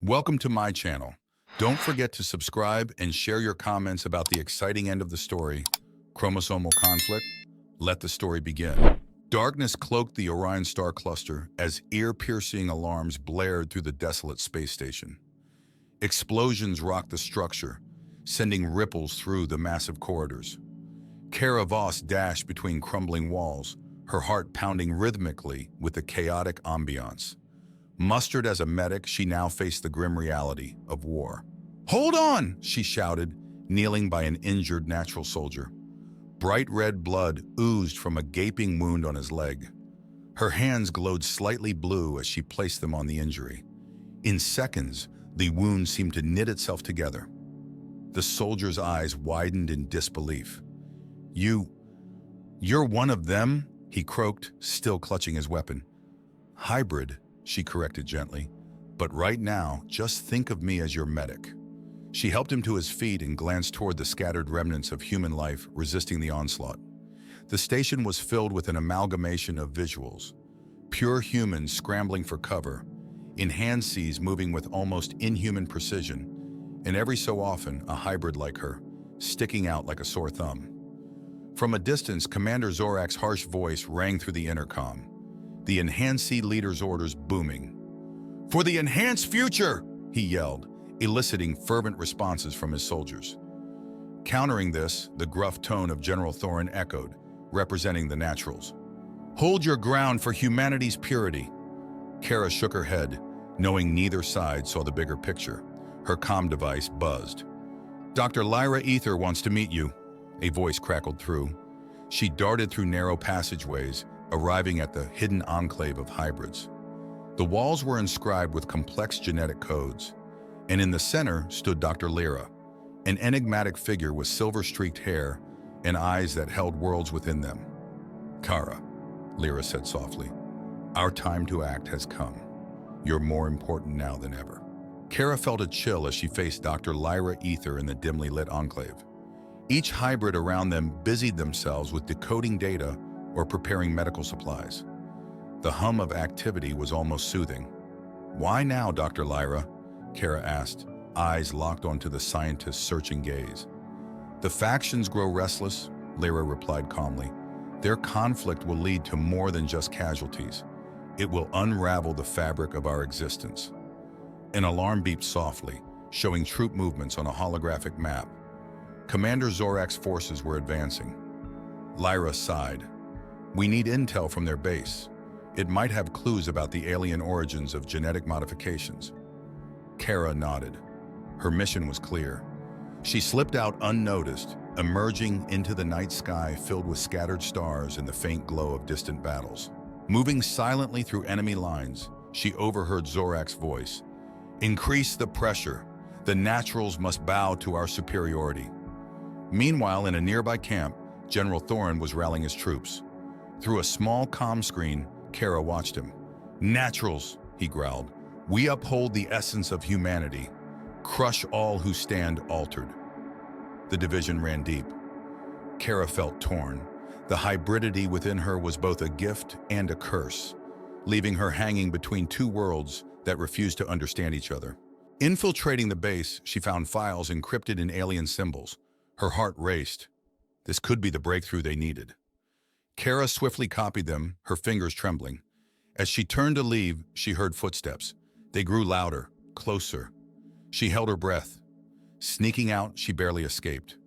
Welcome to my channel. Don't forget to subscribe and share your comments about the exciting end of the story, chromosomal conflict. Let the story begin. Darkness cloaked the Orion star cluster as ear-piercing alarms blared through the desolate space station. Explosions rocked the structure, sending ripples through the massive corridors. Cara Voss dashed between crumbling walls, her heart pounding rhythmically with the chaotic ambiance. Mustered as a medic, she now faced the grim reality of war. "Hold on!" she shouted, kneeling by an injured natural soldier. Bright red blood oozed from a gaping wound on his leg. Her hands glowed slightly blue as she placed them on the injury. In seconds, the wound seemed to knit itself together. The soldier's eyes widened in disbelief. You're one of them?" he croaked, still clutching his weapon. "Hybrid," she corrected gently. "But right now, just think of me as your medic." She helped him to his feet and glanced toward the scattered remnants of human life resisting the onslaught. The station was filled with an amalgamation of visuals. Pure humans scrambling for cover, enhancements moving with almost inhuman precision, and every so often a hybrid like her, sticking out like a sore thumb. From a distance, Commander Zorak's harsh voice rang through the intercom, the enhancement leader's orders booming. "For the enhanced future!" he yelled, eliciting fervent responses from his soldiers. Countering this, the gruff tone of General Thorin echoed, representing the naturals. "Hold your ground for humanity's purity." Cara shook her head, knowing neither side saw the bigger picture. Her comm device buzzed. "Dr. Lyra Ether wants to meet you," a voice crackled through. She darted through narrow passageways, arriving at the hidden enclave of hybrids. The walls were inscribed with complex genetic codes, and in the center stood Dr. Lyra, an enigmatic figure with silver-streaked hair and eyes that held worlds within them. "Cara," Lyra said softly, "our time to act has come. You're more important now than ever." Cara felt a chill as she faced Dr. Lyra Ether in the dimly lit enclave. Each hybrid around them busied themselves with decoding data or preparing medical supplies. The hum of activity was almost soothing. "Why now, Dr. Lyra?" Cara asked, eyes locked onto the scientist's searching gaze. "The factions grow restless," Lyra replied calmly. "Their conflict will lead to more than just casualties. It will unravel the fabric of our existence." An alarm beeped softly, showing troop movements on a holographic map. Commander Zorak's forces were advancing. Lyra sighed. "We need intel from their base. It might have clues about the alien origins of genetic modifications." Cara nodded. Her mission was clear. She slipped out unnoticed, emerging into the night sky filled with scattered stars and the faint glow of distant battles. Moving silently through enemy lines, she overheard Zorak's voice. "Increase the pressure. The naturals must bow to our superiority." Meanwhile, in a nearby camp, General Thorin was rallying his troops. Through a small comm screen, Cara watched him. "Naturals," he growled. "We uphold the essence of humanity. Crush all who stand altered." The division ran deep. Cara felt torn. The hybridity within her was both a gift and a curse, leaving her hanging between two worlds that refused to understand each other. Infiltrating the base, she found files encrypted in alien symbols. Her heart raced. This could be the breakthrough they needed. Cara swiftly copied them, her fingers trembling. As she turned to leave, she heard footsteps. They grew louder, closer. She held her breath. Sneaking out, she barely escaped.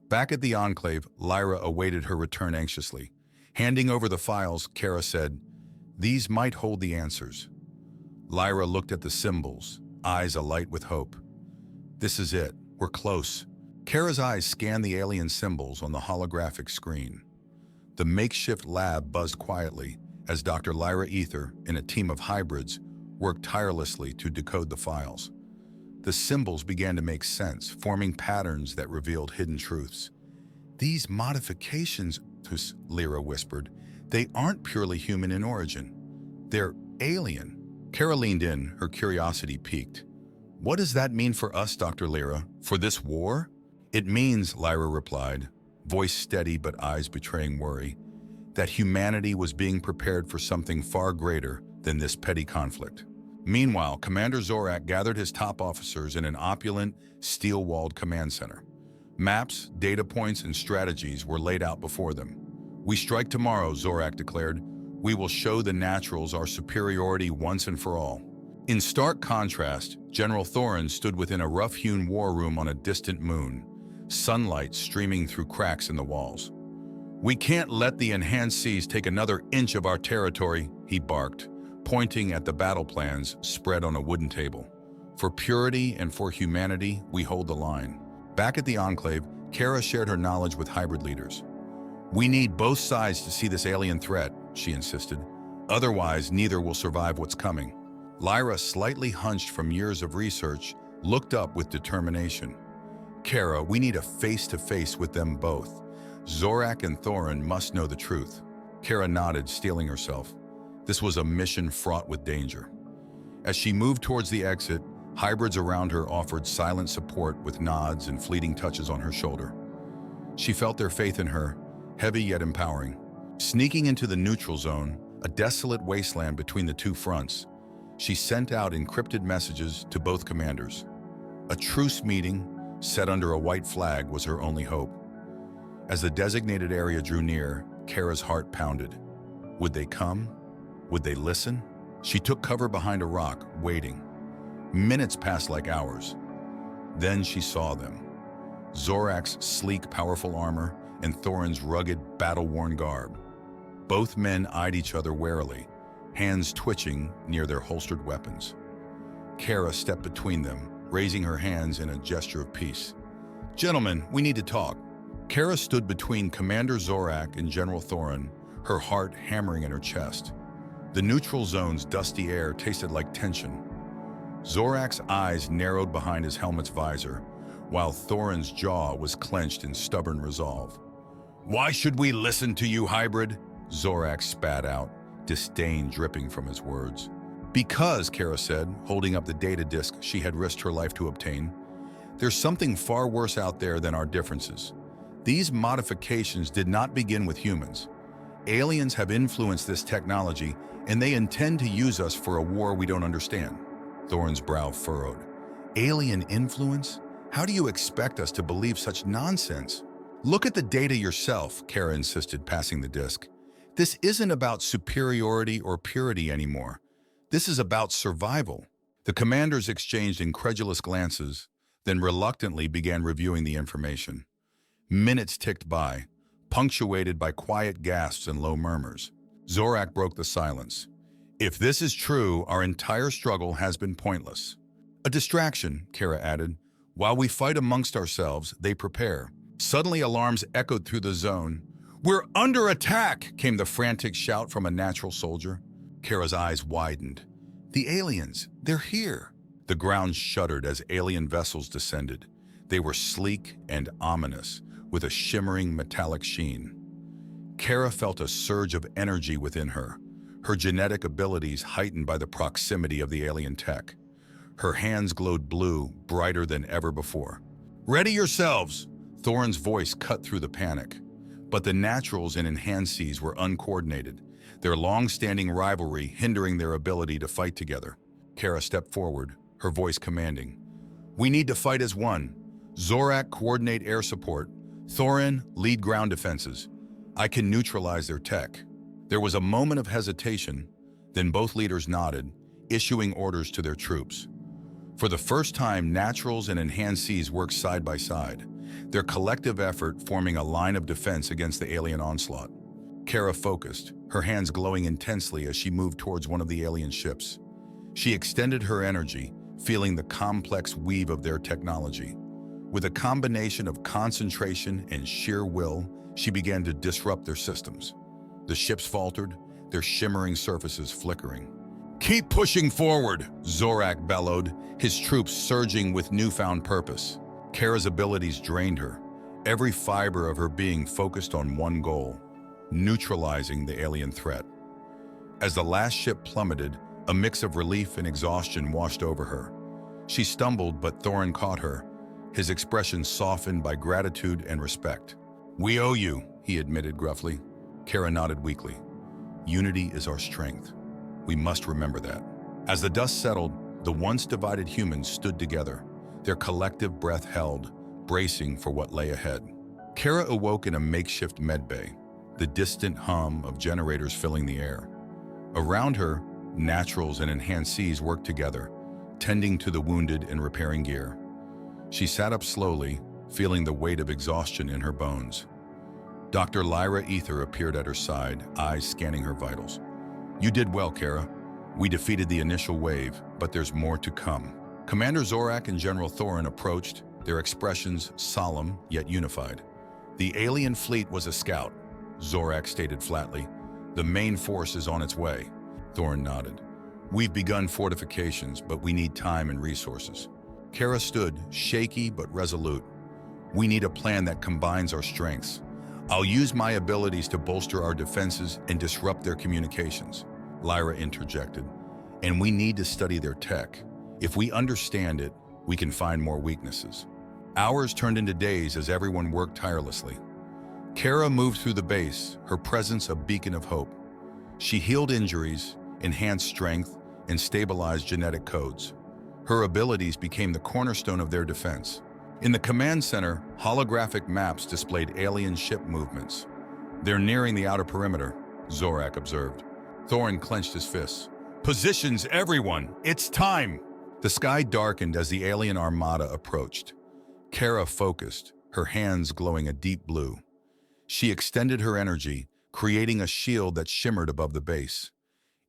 Back at the enclave, Lyra awaited her return anxiously. Handing over the files, Cara said, "These might hold the answers." Lyra looked at the symbols, eyes alight with hope. "This is it. We're close." Cara's eyes scanned the alien symbols on the holographic screen. The makeshift lab buzzed quietly as Dr. Lyra Ether and a team of hybrids worked tirelessly to decode the files. The symbols began to make sense, forming patterns that revealed hidden truths. "These modifications," Lyra whispered, "they aren't purely human in origin. They're alien." Cara leaned in, her curiosity piqued. "What does that mean for us, Dr. Lyra? For this war?" "It means," Lyra replied, voice steady but eyes betraying worry, "that humanity was being prepared for something far greater than this petty conflict. Meanwhile, Commander Zorak gathered his top officers in an opulent, steel-walled command center. Maps, data points, and strategies were laid out before them. "We strike tomorrow," Zorak declared. "We will show the Naturals our superiority once and for all." In stark contrast, General Thorin stood within a rough-hewn war room on a distant moon, sunlight streaming through cracks in the walls. "We can't let the enhancements take another inch of our territory," he barked, pointing at the battle plans spread on a wooden table. "For purity and for humanity, we hold the line." Back at the Enclave, Cara shared her knowledge with hybrid leaders. "We need both sides to see this alien threat," she insisted. "Otherwise, neither will survive what's coming." Lyra, slightly hunched from years of research, looked up with determination. "Cara, we need a face-to-face with them both. Zorak and Thorin must know the truth." Cara nodded, steeling herself. This was a mission fraught with danger. As she moved towards the exit, hybrids around her offered silent support with nods and fleeting touches on her shoulder. She felt their faith in her, heavy yet empowering. Sneaking into the neutral zone, a desolate wasteland between the two fronts, she sent out encrypted messages to both commanders. A truce meeting, set under a white flag, was her only hope. As the designated area drew near, Cara's heart pounded. Would they come? Would they listen? She took cover behind a rock, waiting. Minutes passed like hours. Then she saw them. Zorak's sleek, powerful armor and Thorin's rugged, battle-worn garb. Both men eyed each other warily, hands twitching near their holstered weapons. Cara stepped between them, raising her hands in a gesture of peace. "Gentlemen, we need to talk." Cara stood between Commander Zorak and General Thorin, her heart hammering in her chest. The neutral zone's dusty air tasted like tension. Zorak's eyes narrowed behind his helmet's visor, while Thorin's jaw was clenched in stubborn resolve. "Why should we listen to you, hybrid?" Zorak spat out, disdain dripping from his words. "Because," Cara said, holding up the data disk she had risked her life to obtain, "there's something far worse out there than our differences. These modifications did not begin with humans. Aliens have influenced this technology, and they intend to use us for a war we don't understand." Thorin's brow furrowed. "Alien influence? How do you expect us to believe such nonsense?" "Look at the data yourself," Cara insisted, passing the disk. "This isn't about superiority or purity anymore. This is about survival." The commanders exchanged incredulous glances, then reluctantly began reviewing the information. Minutes ticked by, punctuated by quiet gasps and low murmurs. Zorak broke the silence. "If this is true, our entire struggle has been pointless." "A distraction," Cara added. "While we fight amongst ourselves, they prepare." Suddenly, alarms echoed through the zone. "We're under attack!" came the frantic shout from a natural soldier. Cara's eyes widened. "The aliens, they're here!" The ground shuddered as alien vessels descended. They were sleek and ominous, with a shimmering metallic sheen. Cara felt a surge of energy within her, her genetic abilities heightened by the proximity of the alien tech. Her hands glowed blue, brighter than ever before. "Ready yourselves!" Thorin's voice cut through the panic. But the Naturals and enhancements were uncoordinated, their long-standing rivalry hindering their ability to fight together. Cara stepped forward, her voice commanding. "We need to fight as one. Zorak, coordinate air support. Thorin, lead ground defenses. I can neutralize their tech." There was a moment of hesitation, then both leaders nodded, issuing orders to their troops. For the first time, Naturals and enhancements worked side by side, their collective effort forming a line of defense against the alien onslaught. Cara focused, her hands glowing intensely as she moved towards one of the alien ships. She extended her energy, feeling the complex weave of their technology. With a combination of concentration and sheer will, she began to disrupt their systems. The ships faltered, their shimmering surfaces flickering. "Keep pushing forward," Zorak bellowed, his troops surging with newfound purpose. Cara's abilities drained her, every fiber of her being focused on one goal, neutralizing the alien threat. As the last ship plummeted, a mix of relief and exhaustion washed over her. She stumbled, but Thorin caught her, his expression softened by gratitude and respect. "We owe you," he admitted gruffly. Cara nodded weakly. "Unity is our strength. We must remember that." As the dust settled, the once divided humans stood together, their collective breath held, bracing for what lay ahead. Cara awoke in a makeshift medbay, the distant hum of generators filling the air. Around her, naturals and enhancees worked together, tending to the wounded and repairing gear. She sat up slowly, feeling the weight of exhaustion in her bones. Dr. Lyra Ether appeared at her side, eyes scanning her vitals. "You did well, Cara. We defeated the initial wave, but there's more to come." Commander Zorak and General Thorin approached, their expressions solemn yet unified. "The alien fleet was a scout," Zorak stated flatly. "The main force is on its way." Thorin nodded. "We've begun fortifications, but we need time and resources." Cara stood, shaky but resolute. "We need a plan that combines our strengths. I'll use my abilities to bolster our defenses and disrupt their communications," Lyra interjected. "And we need to study their tech. If we understand it, we can find more weaknesses." Hours turned into days as everyone worked tirelessly. Cara moved through the base, her presence a beacon of hope. She healed injuries, enhanced strength, and stabilized genetic codes. Her abilities became the cornerstone of their defense. In the command center, holographic maps displayed alien ship movements. "They're nearing the outer perimeter," Zorak observed. Thorin clenched his fists. "Positions, everyone! It's time!" The sky darkened as the alien armada approached. Cara focused, her hands glowing a deep blue. She extended her energy, creating a shield that shimmered above the base.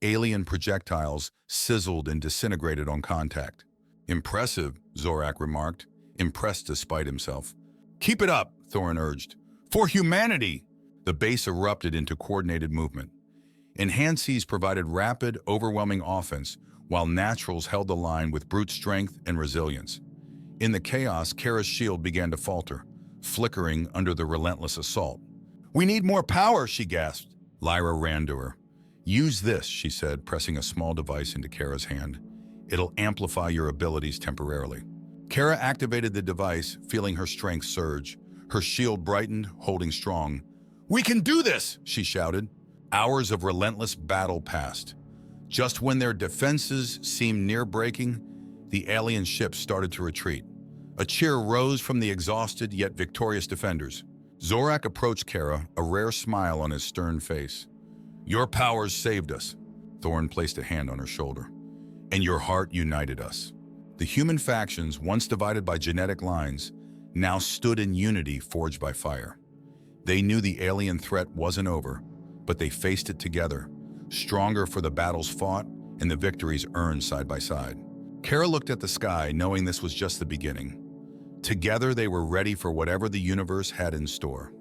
Alien projectiles sizzled and disintegrated on contact. "Impressive," Zorak remarked, impressed despite himself. "Keep it up," Thorin urged. "For humanity!" The base erupted into coordinated movement. Enhancees provided rapid, overwhelming offense, while naturals held the line with brute strength and resilience. In the chaos, Cara's shield began to falter, flickering under the relentless assault. "We need more power," she gasped. Lyra ran to her. "Use this," she said, pressing a small device into Cara's hand. "It'll amplify your abilities temporarily." Cara activated the device, feeling her strength surge. Her shield brightened, holding strong. "We can do this!" she shouted. Hours of relentless battle passed. Just when their defenses seemed near breaking, the alien ship started to retreat. A cheer rose from the exhausted yet victorious defenders. Zorak approached Cara, a rare smile on his stern face. "Your powers saved us." Thorin placed a hand on her shoulder. "And your heart united us." The human factions, once divided by genetic lines, now stood in unity forged by fire. They knew the alien threat wasn't over, but they faced it together, stronger for the battles fought and the victories earned side by side. Cara looked at the sky, knowing this was just the beginning. Together they were ready for whatever the universe had in store.